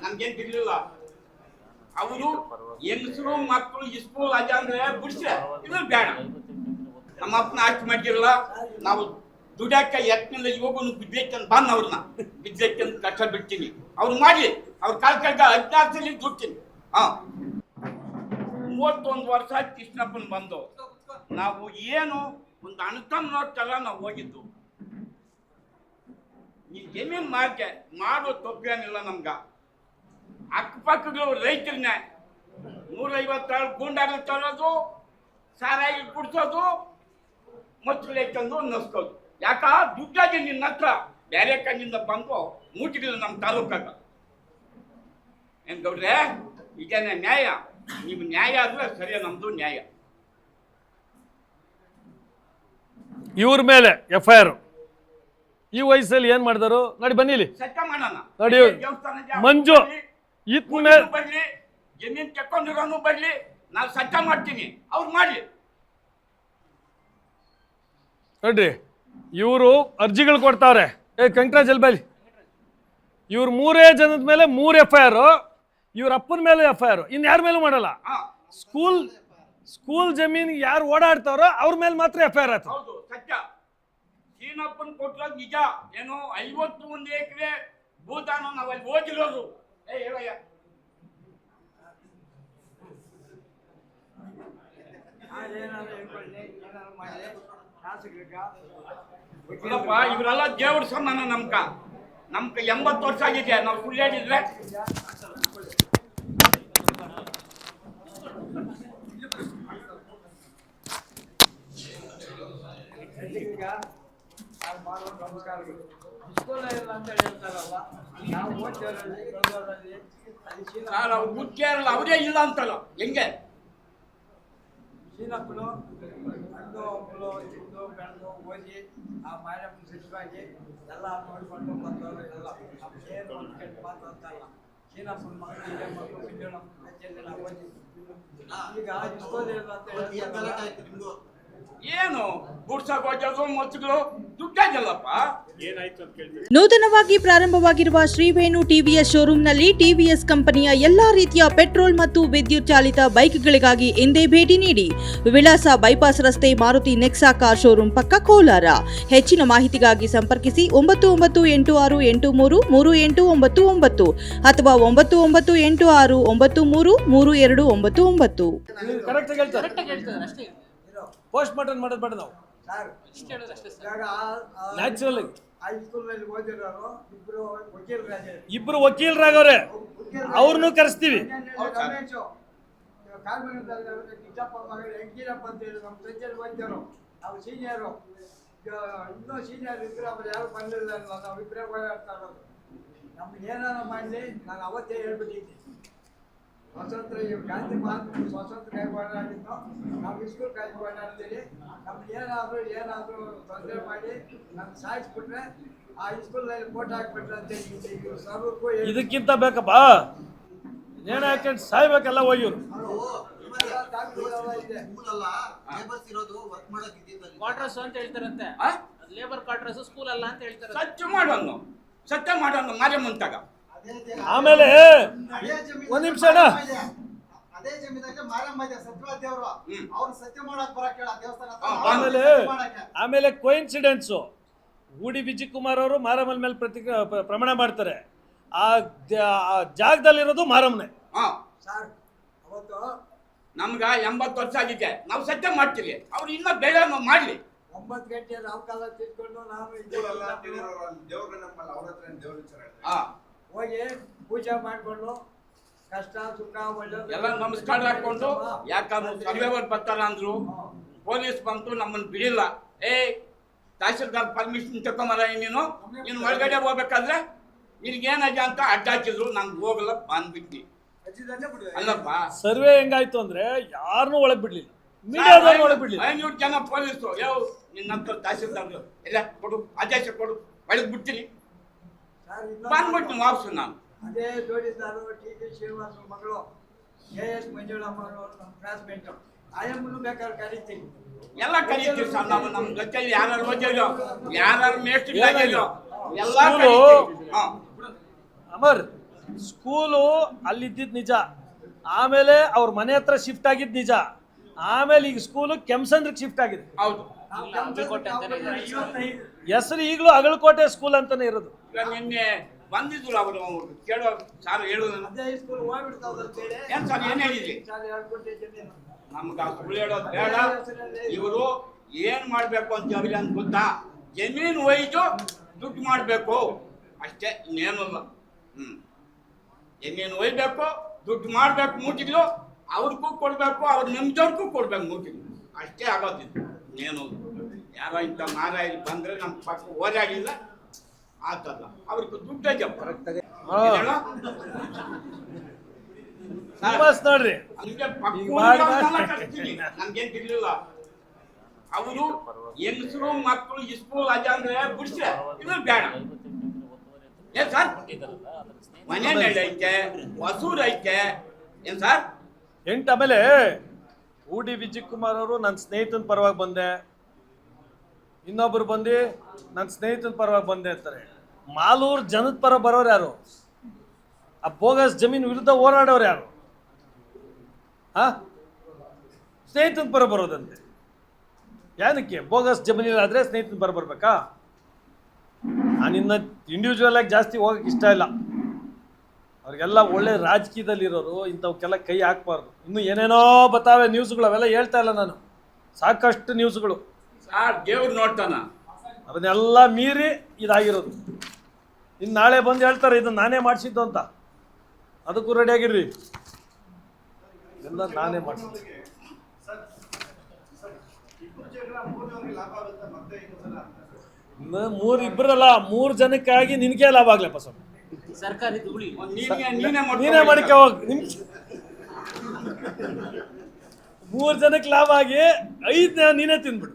ನಮ್ಗೇನ್ ತಿರ್ಲಿಲ್ಲ. ಅವರು ಹೆಂಗಸರು ಮಕ್ಕಳು ಸ್ಕೂಲ್ ಅಜ ಅಂದ್ರೆ ಬಿಡಿಸ್ರೆ ಇದು ಬೇಡ. ನಮ್ಮ ಅಪ್ಪನ ಆಸ್ತಿ ಮಾಡಿರಲ್ಲ, ನಾವು ದುಡ್ಯಾಕ ಎತ್ನಿಲ್ಲ ಹೋಗೋನು ಬಿದ್ದೈತಂತ ಬಂದ್ ಅವ್ರನ್ನ ಬಿದ್ದೈತಂತ ಕಷ್ಟ ಬಿಡ್ತೀನಿ. ಅವ್ರು ಮಾಡ್ಲಿ, ಅವ್ರ ಕಾಲ್ 16 ಸಲ ದುಡ್ತೀನಿ. 31 ವರ್ಷ ಕೃಷ್ಣಪ್ಪನ್ ಬಂದು ನಾವು ಏನು ಒಂದು ಅಣತಮ್ ನೋಡ್ತಲ್ಲ ನಾವು ಹೋಗಿದ್ದು. ಈ ಜಮೀನ್ ಮಾರ್ಕೆ ಮಾಡೋ ತಪ್ಪೇನಿಲ್ಲ ನಮ್ಗ. ಅಕ್ಕಪಕ್ಕಗಳು ರೈತರನ್ನೇ 150 ಗೂಂಡಾಗಳು ತರೋದು, ಸಾರಾಯಿ ಕುಡ್ಸೋದು, ಮಚ್ಚಲೆ ತಂದು ನಸ್ಕೋದು. ಯಾಕ ದುಡ್ಡಾಗಿ ನಿನ್ನ ಹತ್ರ ಬೇರೆ ಕಣ್ಣಿಂದ ಬಂದು ಮೂಟಿಗಳು ನಮ್ಮ ತಾಲೂಕಾಗ. ಏನ್ ಗೌಡ್ರೆ, ಇದೇನೆ ನ್ಯಾಯ? ನೀವು ನ್ಯಾಯ ಆದ್ರೆ ಸರಿಯ, ನಮ್ದು ನ್ಯಾಯ. ಇವ್ರ ಮೇಲೆ FIR ಈ ವಯಸ್ಸಲ್ಲಿ ಏನ್ ಮಾಡಿದಾರು ನೋಡಿ, ಬನ್ನಿಲಿ ಸತ್ಯ ಮಾಡೋಣ. ನೋಡಿ, ಮಂಜು ಇತ್ ಮೇಲೆ ಬರ್ಲಿ, ಜಮೀನ್ ತಕೊಂಡಿರೋನು ಬರ್ಲಿ, ನಾವು ಸತ್ಯ ಮಾಡ್ತೀನಿ, ಅವ್ರು ಮಾಡ್ಲಿ. ನೋಡ್ರಿ, ಇವರು ಅರ್ಜಿಗಳು ಕೊಡ್ತಾವ್ರೆ. ಕಂಕ್ರಾಜ್ ಬೈಲಿ, ಇವ್ರು 3 ಜನದ ಮೇಲೆ 3 FIR, ಇವ್ರ ಅಪ್ಪನ ಮೇಲೆ FIR, ಇನ್ಯಾರ ಮೇಲೂ ಮಾಡಲ್ಲ. ಸ್ಕೂಲ್ ಜಮೀನ್ ಯಾರು ಓಡಾಡ್ತಾರೋ ಅವ್ರ ಮೇಲೆ ಮಾತ್ರ FIR ಆಯ್ತು. ಹೌದು, ಸತ್ಯ. ಸೀನಪ್ಪನ್ ಕೊಟ್ಟಿರೋದು ನಿಜ. ಏನು 51 ಎಕರೆ ಭೂದಾನ ನಾವು ಅಲ್ಲಿ ಹೋಗಿರೋದು. ಹೇಳಯ್ಯ, ಇವರೆಲ್ಲ ದೇವ್ರ ಸಮಾನ. ನಮ್ಕ 80 ವರ್ಷ ಆಗಿದೆ. ನಾವು ಸುಳ್ಳು ಹೇಳಿದ್ರೆ ಮುಖ್ಯರಲ್ಲ, ಅವರೇ ಇಲ್ಲ ಅಂತಲ್ಲ. ಹೆಂಗೆ ಸೀನಪ್ಪನು ಹಣ್ಣು ಹಂಪಲು ತಿಂದು ಬೆಳೆದು ಓದಿ ಆ ಮಾಯಪ್ಪನ ಸಚಿವಾಗಿ ಎಲ್ಲ ನೋಡಿಕೊಂಡು ಬಂದವರು ಎಲ್ಲ ಏನು ಕೆಟ್ಟ ಮಾತು ಅಂತಲ್ಲ. ಸೀನಪ್ಪನ ಮಕ್ಕಳು ಇದೇ ಮಕ್ಕಳು ಬಿದ್ದಣ್ಣ ಓದಿ ಈಗ ಇಸ್ಕೋದಿಲ್ಲ ಅಂತ ಹೇಳ್ತಾರೆ. ಏನು ಗುಡ್ಸಕ್ ಹೋಗೋದು ಮಚ್ಚಗಳು ದುಡ್ಡಾಗಲ್ಲಪ್ಪ. ನೂತನವಾಗಿ ಪ್ರಾರಂಭವಾಗಿರುವ ಶ್ರೀವೇಣು ಟಿವಿಎಸ್ ಶೋರೂಮ್ನಲ್ಲಿ ಟಿವಿಎಸ್ ಕಂಪನಿಯ ಎಲ್ಲಾ ರೀತಿಯ ಪೆಟ್ರೋಲ್ ಮತ್ತು ವಿದ್ಯುತ್ ಚಾಲಿತ ಬೈಕ್ಗಳಿಗಾಗಿ ಎಂದೇ ಭೇಟಿ ನೀಡಿ. ವಿಳಾಸ ಬೈಪಾಸ್ ರಸ್ತೆ, ಮಾರುತಿ ನೆಕ್ಸಾ ಕಾರ್ ಶೋರೂಮ್ ಪಕ್ಕ, ಕೋಲಾರ. ಹೆಚ್ಚಿನ ಮಾಹಿತಿಗಾಗಿ ಸಂಪರ್ಕಿಸಿ 9986833899 ಅಥವಾ 9986933299. ಪೋಸ್ಟ್ ಮಾರ್ಟಮ್ ಮಾಡೋದು ಬೇಡ ನಾವು. ನ್ಯಾಚುರಲ್ ಇಬ್ರು ವಕೀಲರಾಗವ್ರೆ, ಅವ್ರನ್ನೂ ಕರೆಸ್ತೀವಿ. ನಾವು ಸೀನಿಯರು, ಇನ್ನೂ ಸೀನಿಯರ್ ಇದ್ರೆ ಅವ್ರು ಯಾರು ಬಂದಿಲ್ಲ. ನಾವು ಇಬ್ಬರೇ ಓಡಾಡ್ತಾ ಇರೋದು. ನಮ್ಗೆ ಏನಾರ ಮಾಡಲಿ, ನಾನು ಅವತ್ತೇ ಹೇಳ್ಬಿಟ್ಟಿದ್ದೀನಿ. ಸ್ವಾತಂತ್ರ್ಯ ಗಾಂಧಿ ಮಹಾತ್ಮ ಸ್ವಾತಂತ್ರ್ಯ ಕಾಯ್ದು ಓಡಾಡಿದ್ದು, ನಾವು ಸ್ಕೂಲ್ ಕಾಯ್ದು ಓಡಾಡ್ತೀವಿ. ನಮ್ಗೆ ಏನಾದರೂ ತೊಂದರೆ ಮಾಡಿ ನಮ್ಗೆ ಸಾಯಿಸ್ಬಿಟ್ರೆ ಆ ಸ್ಕೂಲ್ನಲ್ಲಿ ಫೋಟೋ ಹಾಕ್ಬಿಟ್ರೆ ಅಂತ ಸರ್ವಕ್ಕೂ ಇದಕ್ಕಿಂತ ಬೇಕಪ್ಪ, ನೇಣ ಹಾಕೊಂಡು ಸಾಯ್ಬೇಕಲ್ಲ ಹೋಗಿವ್ರು. ಕ್ವಾರ್ಟರ್ಸ್ ಅಂತ ಹೇಳ್ತಾರಂತೆ, ಲೇಬರ್ ಕ್ವಾರ್ಟರ್ಸ್ ಸ್ಕೂಲ್ ಅಲ್ಲ ಅಂತ ಹೇಳ್ತಾರೆ. ಸತ್ಯ ಮಾಡೋಣ ಮಾರ್ಯಮ್ಮಂತಾಗ. ಆಮೇಲೆ ಒಂದ್ ನಿಮಿಷ, ಅದೇ ಜಮೀನಲ್ಲಿ ಮಾರಮ್ಮ ಇದೆ, ಸತ್ಯವಾದ ದೇವರು. ಅವ್ರು ಸತ್ಯ ಮಾಡಕ್ ಬರಕ್ ಹೇಳ ದೇವಸ್ಥಾನ. ಆಮೇಲೆ ಕೋಇನ್ಸಿಡೆನ್ಸ್, ಗೂಡಿ ವಿಜಯ್ ಕುಮಾರ್ ಅವರು ಮಾರಮ್ಮನ ಮೇಲೆ ಪ್ರಮಾಣ ಮಾಡ್ತಾರೆ. ಆ ಜಾಗದಲ್ಲಿರೋದು ಮಾರಮ್ಮನೆ. ಸರ್, ಅವತ್ತು ನಮ್ಗ 80 ವರ್ಷ ಆಗಿದೆ, ನಾವು ಸತ್ಯ ಮಾಡ್ತೀವಿ. ಅವ್ರು ಇನ್ನ ಬೇಡ ಮಾಡ್ಲಿ. 9 ಗಂಟೆ ರಾವ್ ಕಾಲ ತಿಳ್ಕೊಂಡು ನಾವು ಹೋಗಿ ಪೂಜೆ ಮಾಡ್ಕೊಂಡು ಕಷ್ಟ ಸುಖ ಎಲ್ಲ ನಮಸ್ಕಾರ ಹಾಕೊಂಡು, ಯಾಕಂದ್ರೆ ಸರ್ವೇವರ್ ಬರ್ತಾರ ಅಂದ್ರು, ಪೊಲೀಸ್ ಬಂತು, ನಮ್ಮನ್ನು ಬಿಡಿಲ್ಲ. ತಹಸೀಲ್ದಾರ್ ಪರ್ಮಿಷನ್ ತಗೊಂಬರ, ನೀನು ಒಳಗಡೆ ಹೋಗ್ಬೇಕಾದ್ರೆ ನಿನ್ಗೇನಾಗ ಅಂತ ಅಡ್ಡಾಕಿದ್ರು. ನಂಗೆ ಹೋಗಲ್ಲ, ಬಂದ್ಬಿಟ್ಟಿ. ಅಲ್ಲಪ್ಪ, ಸರ್ವೆ ಹೆಂಗಾಯ್ತು ಅಂದ್ರೆ ಯಾರನ್ನೂ ಒಳಗ್ ಬಿಡ್ಲಿಲ್ಲ, ಮೀಡಿಯಾದವ್ರನ್ನ ಒಳಗ್ ಬಿಡ್ಲಿಲ್ಲ. 500 ಜನ ಪೊಲೀಸರು ನಿನ್ನ ಹತ್ರ ತಹಸೀಲ್ದಾರ್ ಎಲ್ಲ ಕೊಡು, ಆದೇಶ ಕೊಡು, ಒಳಗ್ ಬಿಡ್ತೀನಿ ಬಂದ್ಬಿಟ್ಟು ವಾಪಸ್. ನಾನು ಅದೇ ಜೋಡಿದಾರು ಟಿ ಶ್ರೀನಿವಾಸ ಮಗಳು AS ಮಂಜುಳಮ್ಮ ನಮ್ಮ ಕ್ಲಾಸ್ಮೇಟ್. ಆಯಮ್ಮನು ಬೇಕಾದ್ರೆ ಕರಿತೀನಿ. ಎಲ್ಲ ಕರೀತೀವಿ ಸರ್. ನಾವು ನಮ್ಮ ಜೊತೆಲಿ ಯಾರು ಓದಿಲ್ಲೋ, ಯಾರು ಮೇಸ್ಟ್ ಎಲ್ಲ ಅಮರ್, ಸ್ಕೂಲು ಅಲ್ಲಿದ್ದಿದ್ದು ನಿಜ, ಆಮೇಲೆ ಅವ್ರ ಮನೆ ಹತ್ರ ಶಿಫ್ಟ್ ಆಗಿದ್ದು ನಿಜ, ಆಮೇಲೆ ಈಗ ಸ್ಕೂಲು ಕೆಮ್ಸಂದ್ರಿಗೆ ಶಿಫ್ಟ್ ಆಗಿದೆ. ಹೌದು. ನಾವು ಕೆಂಪೇಗೌಡ ಇವತ್ತೈದು ಹೆಸರು ಈಗಲೂ ಅಗಲಕೋಟೆ ಸ್ಕೂಲ್ ಅಂತಾನೆ ಇರೋದು. ಈಗ ನಿನ್ನೆ ಬಂದಿದ್ರು ಅವರು ಕೇಳೋ ಸಾರ್ ಹೇಳೋದು ಅದೇ ಸ್ಕೂಲ್ ಹೋಗ್ಬಿಡ್ತಾವ್ದು ಅಂತೇಳಿ ಏನ್ ಸರ್ ಏನ್ ಹೇಳಿದ್ರಿ? ಶಾಲೆ ಹೇಳ್ಕೊಟ್ಟೆ ಜಮೀನು. ನಮ್ಗೆ ಆ ಸುಳ್ಳು ಹೇಳೋದು ಬೇಡ. ಇವರು ಏನ್ ಮಾಡ್ಬೇಕು ಅಂತ ಅವ್ರಿಗೆ ಅಂತ ಗೊತ್ತಾ? ಜಮೀನು ಒಯ್ದು ದುಡ್ಡು ಮಾಡ್ಬೇಕು ಅಷ್ಟೇ, ಇನ್ನೇನಲ್ಲ. ಜಮೀನು ಒಯ್ಬೇಕು, ದುಡ್ಡು ಮಾಡ್ಬೇಕು, ಮೂಟಿಗಳು ಅವ್ರಿಗೂ ಕೊಡ್ಬೇಕು, ಅವ್ರ ನೆಮ್ಮದಿಯವ್ರಿಗೂ ಕೊಡ್ಬೇಕು ಮೂಟಿಗಳು, ಅಷ್ಟೇ ಆಗೋದಿತ್ತು. ಇನ್ನೇನು ಯಾರೋ ಇಂಥ ಮಾರಾಯ ಬಂದ್ರೆ ನಮ್ಮ ಪಕ್ಕ ಓಡಾಡಿಲ್ಲ ಆತಲ್ಲ, ಅವ್ರಿಗೆ ದುಡ್ಡೇ ಜಪ್ಪ. ಬಸ್ ನೋಡ್ರಿ, ನಮ್ಗೇನ್ ತಿರ್ಲಿಲ್ಲ. ಅವರು ಹೆಂಗಸರು ಮಕ್ಕಳು ಸ್ಕೂಲ್ ಅಜ ಅಂದ್ರೆ ಬಿಡ್ಸಿ ಇದು ಬೇಡ. ಏನ್ ಸರ್ ಮನೆ ಐತೆ, ಹೊಸೂರು ಐತೆ, ಏನ್ ಸರ್? ಆಮೇಲೆ ಊಡಿ ವಿಜಯ್ ಕುಮಾರ್ ಅವರು ನನ್ನ ಸ್ನೇಹಿತನ ಪರವಾಗಿ ಬಂದೆ, ಇನ್ನೊಬ್ರು ಬಂದು ನನ್ನ ಸ್ನೇಹಿತನ ಪರವಾಗಿ ಬಂದೆ ಅಂತಾರೆ. ಮಾಲೂರು ಜನದ ಪರ ಬರೋರು ಯಾರು? ಆ ಬೋಗಸ್ ಜಮೀನು ವಿರುದ್ಧ ಹೋರಾಡೋರು ಯಾರು? ಸ್ನೇಹಿತನ ಪರ ಬರೋದಂತೆ. ಏನಕ್ಕೆ ಬೋಗಸ್ ಜಮೀನಿಲ್ಲಾದ್ರೆ ಸ್ನೇಹಿತನ ಪರ ಬರ್ಬೇಕಾ? ನಾನಿನ್ನ ಇಂಡಿವಿಜುವಲ್ ಆಗಿ ಜಾಸ್ತಿ ಹೋಗಕ್ಕೆ ಇಷ್ಟ ಇಲ್ಲ. ಅವ್ರಿಗೆಲ್ಲ ಒಳ್ಳೆ ರಾಜಕೀಯದಲ್ಲಿರೋರು ಇಂಥವಕ್ಕೆಲ್ಲ ಕೈ ಹಾಕ್ಬಾರ್ದು. ಇನ್ನು ಏನೇನೋ ಬತ್ತಾವೆ ನ್ಯೂಸ್ಗಳು, ಅವೆಲ್ಲ ಹೇಳ್ತಾ ಇಲ್ಲ ನಾನು, ಸಾಕಷ್ಟು ನ್ಯೂಸ್ಗಳು. ಸರ್ ದೇವ್ರು ನೋಡ್ತಾನ, ಅದನ್ನೆಲ್ಲ ಮೀರಿ ಇದಾಗಿರೋದು. ಇನ್ನು ನಾಳೆ ಬಂದು ಹೇಳ್ತಾರೆ ಇದನ್ನ ನಾನೇ ಮಾಡಿಸಿದ್ದು ಅಂತ, ಅದಕ್ಕೂ ರೆಡಿಯಾಗಿರ್ರಿ. ಎಲ್ಲ ನಾನೇ ಮಾಡಿಸಿದ್ದು. ಇಬ್ಬರಲ್ಲ, 3 ಜನಕ್ಕಾಗಿ ನಿನಗೆ ಲಾಭ ಆಗ್ಲಪ್ಪ ಸ್ವಾಮಿ. ಸರ್ಕಾರಿ ದುಗುಳಿ ನೀನೇ ಮಾಡಿಕೆ ಹೋಗಿ. 3 ಜನಕ್ಕೆ ಲಾಭ ಆಗಿ 5 ನೀನೇ ತಿಂದ್ಬಿಡು.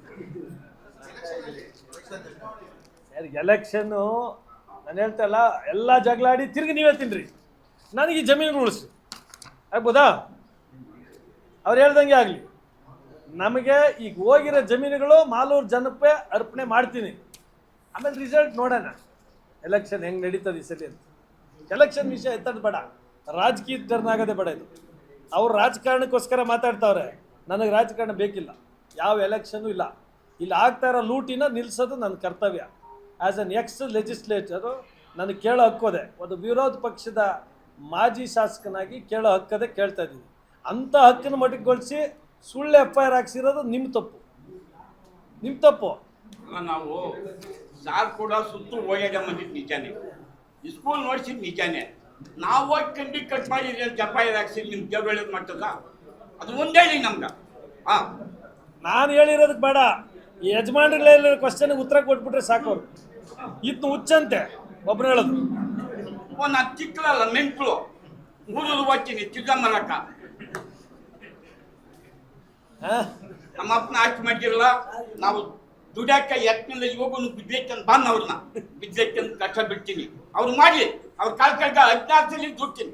ಎಲೆಕ್ಷನ್ನು ನಾನು ಹೇಳ್ತಾ ಇಲ್ಲ, ಎಲ್ಲ ಜಗಳಾಡಿ ತಿರ್ಗಿ ನೀವೇ ತಿನ್ರಿ, ನನಗೆ ಈ ಜಮೀನು ಉಳಿಸಿ. ಆಗ್ಬೋದಾ? ಅವ್ರು ಹೇಳ್ದಂಗೆ ಆಗಲಿ. ನಮಗೆ ಈಗ ಹೋಗಿರೋ ಜಮೀನುಗಳು ಮಾಲೂರು ಜನಕ್ಕೆ ಅರ್ಪಣೆ ಮಾಡ್ತೀನಿ, ಆಮೇಲೆ ರಿಸಲ್ಟ್ ನೋಡೋಣ ಎಲೆಕ್ಷನ್ ಹೆಂಗೆ ನಡೀತದೆ ಈ ಸಲ ಅಂತ. ಎಲೆಕ್ಷನ್ ವಿಷಯ ಎತ್ತದ ಬೇಡ, ರಾಜಕೀಯ ಟರ್ನ್ ಆಗೋದೇ ಬೇಡ. ಇದು ಅವ್ರು ರಾಜಕಾರಣಕ್ಕೋಸ್ಕರ ಮಾತಾಡ್ತಾವ್ರೆ, ನನಗೆ ರಾಜಕಾರಣ ಬೇಕಿಲ್ಲ, ಯಾವ ಎಲೆಕ್ಷನ್ನು ಇಲ್ಲ. ಇಲ್ಲಿ ಆಗ್ತಾ ಇರೋ ಲೂಟಿನ ನಿಲ್ಲಿಸೋದು ನನ್ನ ಕರ್ತವ್ಯ. ಆ್ಯಸ್ ಅನ್ ಎಕ್ಸ್ ಲೆಜಿಸ್ಲೇಟರು ನನಗೆ ಕೇಳೋ ಹಕ್ಕೋದೆ, ಒಂದು ವಿರೋಧ ಪಕ್ಷದ ಮಾಜಿ ಶಾಸಕನಾಗಿ ಕೇಳೋ ಹಕ್ಕದೆ ಕೇಳ್ತಾ ಇದ್ದೀನಿ. ಅಂಥ ಹಕ್ಕನ್ನು ಮಟ್ಟಗೊಳಿಸಿ ಸುಳ್ಳು FIR ಹಾಕ್ಸಿರೋದು ನಿಮ್ಮ ತಪ್ಪು, ನಿಮ್ಮ ತಪ್ಪು. ನಾವು ಸಾರ್ ಕೂಡ ಸುತ್ತು ಓಡಾಡ ಬಂದಿದ್ದು ನಿಜಾನೇ, ಸ್ಕೂಲ್ ನೋಡ್ಸಿದ್ ನಿಜಾನೇ. ನಾವು ಹೋಗಿ ಕಂಡಿ ಕಟ್ ಮಾಡಿದ್ರೆ FIR ಹಾಕ್ಸಿ ನಿಮ್ ದೇವ್ರು ಹೇಳೋದು ಮಾಡ್ತದ? ಅದು ಒಂದೇ ಹೇಳಿ ನಮ್ಗೆ. ನಾನು ಹೇಳಿರೋದಕ್ಕೆ ಬೇಡ, ಈ ಯಜಮಾನ್ರಲ್ಲ ಕ್ವಶನ್ಗೆ ಉತ್ತರ ಕೊಟ್ಬಿಟ್ರೆ ಸಾಕೋರು. ಇತ್ತು ಹುಚ್ಚಂತೆ ಒಬ್ರು ಹೇಳೋದು. ನಾನು ಚಿಕ್ಕಲಲ್ಲ ಮೆಂಟ್ಲು ಊರಲ್ಲಿ ಹೋಗ್ತೀನಿ ಚಿಕ್ಕಮ್ಮಲಕ್ಕ. ನಮ್ಮ ಅಪ್ಪನ ಆಸ್ತಿ ಮಾಡಿರಲ್ಲ, ನಾವು ದುಡ್ಯಾಕ ಯತ್ನಿಂದ ಹೋಗೋನು ಬಿದ್ದೈತೆ ಬಂದು ಅವ್ರನ್ನ ಬಿದ್ದೈತೆ ಕಷ್ಟ ಬಿಡ್ತೀನಿ. ಅವ್ರು ಮಾಡಿ ಅವ್ರ ಕಾಲ್ ಕಳ್ಗ 16 ಸಲ ದುಡ್ತೀನಿ.